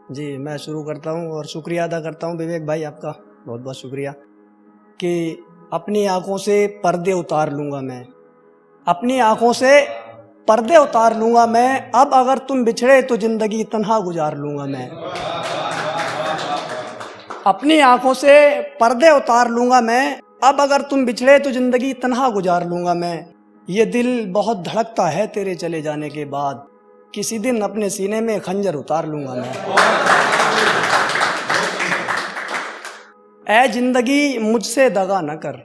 जी, मैं शुरू करता हूँ और शुक्रिया अदा करता हूँ विवेक भाई आपका, बहुत बहुत शुक्रिया। कि अपनी आँखों से पर्दे उतार लूँगा मैं, अपनी आँखों से पर्दे उतार लूँगा मैं, अब अगर तुम बिछड़े तो ज़िंदगी तन्हा गुजार लूँगा मैं। अपनी आँखों से पर्दे उतार लूँगा मैं, अब अगर तुम बिछड़े तो ज़िंदगी तन्हा गुजार लूँगा मैं। ये दिल बहुत धड़कता है तेरे चले जाने के बाद, किसी दिन अपने सीने में खंजर उतार लूँगा मैं। ऐ जिंदगी मुझसे दगा न कर,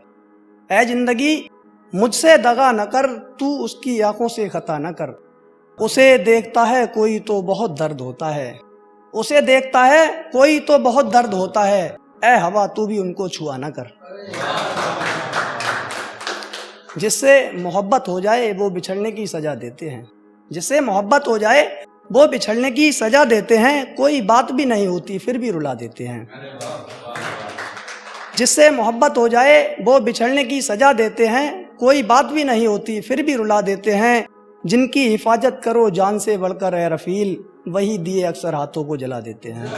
ऐ जिंदगी मुझसे दगा न कर, तू उसकी आंखों से खता न कर। उसे देखता है कोई तो बहुत दर्द होता है, उसे देखता है कोई तो बहुत दर्द होता है। ऐ हवा तू भी उनको छुआ न कर। जिससे मोहब्बत हो जाए वो बिछड़ने की सजा देते हैं, जिससे मोहब्बत हो जाए वो बिछड़ने की सजा देते हैं, कोई बात भी नहीं होती फिर भी रुला देते हैं। जिससे मोहब्बत हो जाए वो बिछड़ने की सजा देते हैं, कोई बात भी नहीं होती फिर भी रुला देते हैं। जिनकी हिफाजत करो जान से बढ़कर है रफील, वही दिए अक्सर हाथों को जला देते हैं।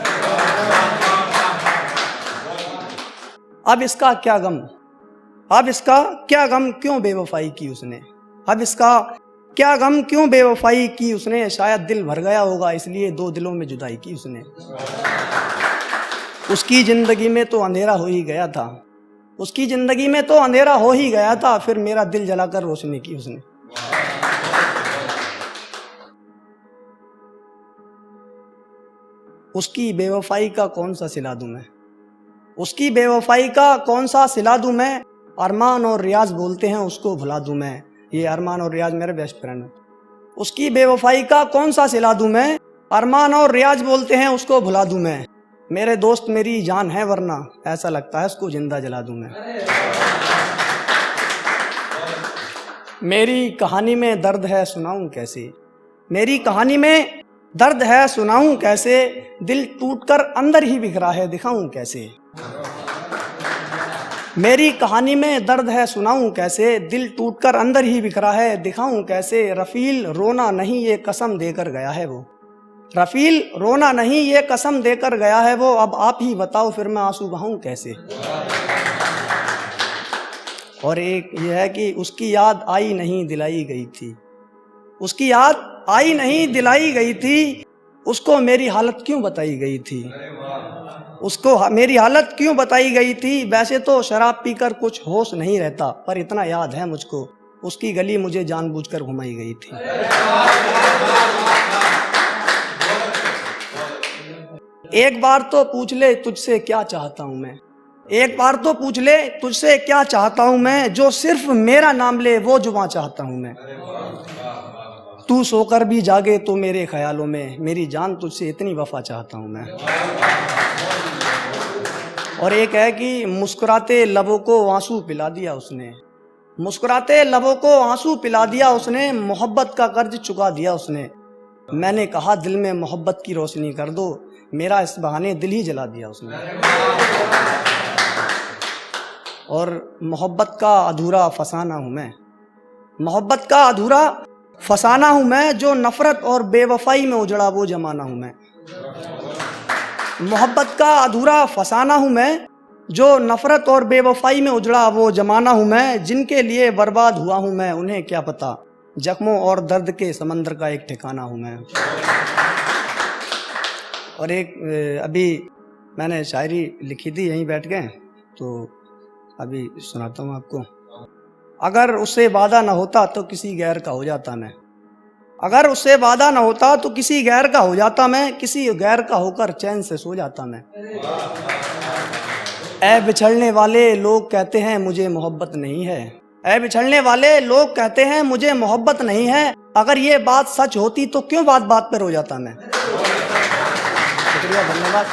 अब इसका क्या गम, अब इसका क्या गम क्यों बेवफाई की उसने, अब इसका क्या गम क्यों बेवफाई की उसने। शायद दिल भर गया होगा इसलिए दो दिलों में जुदाई की उसने। उसकी ज़िंदगी में तो अंधेरा हो ही गया था, उसकी ज़िंदगी में तो अंधेरा हो ही गया था, फिर मेरा दिल जलाकर रोशनी की उसने। उसकी बेवफाई का कौन सा सिला दूं मैं, उसकी बेवफाई का कौन सा सिला दूं मैं। अरमान और रियाज बोलते हैं उसको भुला दूं मैं, ये अरमान और रियाज मेरे बेस्ट फ्रेंड हैं। उसकी बेवफाई का कौन सा सिला दूं मैं, अरमान और रियाज बोलते हैं उसको भुला दूं मैं। मेरे दोस्त मेरी जान है वरना ऐसा लगता है उसको जिंदा जला दूं मैं। मेरी कहानी में दर्द है सुनाऊं कैसे, मेरी कहानी में दर्द है सुनाऊं कैसे, दिल टूटकर अंदर ही बिखरा है दिखाऊं कैसे। मेरी कहानी में दर्द है सुनाऊं कैसे, दिल टूटकर अंदर ही बिखरा है दिखाऊं कैसे। रफील रोना नहीं ये कसम देकर गया है वो, रफील रोना नहीं ये कसम देकर गया है वो। अब आप ही बताओ फिर मैं आंसू बहाऊं कैसे। और एक ये है कि उसकी याद आई नहीं दिलाई गई थी, उसकी याद आई नहीं दिलाई गई थी, उसको मेरी हालत क्यों बताई गई थी, उसको मेरी हालत क्यों बताई गई थी। वैसे तो शराब पीकर कुछ होश नहीं रहता, पर इतना याद है मुझको उसकी गली मुझे जानबूझकर घुमाई गई थी। एक बार तो पूछ ले तुझसे क्या चाहता हूं मैं, एक बार तो पूछ ले तुझसे क्या चाहता हूं मैं, जो सिर्फ मेरा नाम ले वो जुबां चाहता हूं मैं। तू सोकर भी जागे तो मेरे ख्यालों में, मेरी जान तुझसे इतनी वफा चाहता हूं मैं। और एक है कि मुस्कुराते लबों को आंसू पिला दिया उसने, मुस्कुराते लबों को आंसू पिला दिया उसने, मोहब्बत का कर्ज चुका दिया उसने। मैंने कहा दिल में मोहब्बत की रोशनी कर दो, मेरा इस बहाने दिल ही जला दिया उसने। और मोहब्बत का अधूरा फसाना हूँ मैं, मोहब्बत का अधूरा फसाना हूँ मैं, जो नफरत और बेवफाई में उजड़ा वो जमाना हूँ मैं। मोहब्बत का अधूरा फसाना हूँ मैं, जो नफरत और बेवफाई में उजड़ा वो जमाना हूँ मैं। जिनके लिए बर्बाद हुआ हूँ मैं उन्हें क्या पता, जख्मों और दर्द के समंदर का एक ठिकाना हूँ मैं। और एक अभी मैंने शायरी लिखी थी यहीं बैठ के, तो अभी सुनाता हूँ आपको। अगर उससे वादा न होता तो किसी गैर का हो जाता मैं, अगर उससे वादा न होता तो किसी गैर का हो जाता मैं, किसी गैर का होकर चैन से सो जाता मैं। ऐ बिछड़ने वाले लोग कहते हैं मुझे मोहब्बत नहीं है, ऐ बिछड़ने वाले लोग कहते हैं मुझे मोहब्बत नहीं है, अगर ये बात सच होती तो क्यों बात बात पर हो जाता मैं। शुक्रिया, धन्यवाद।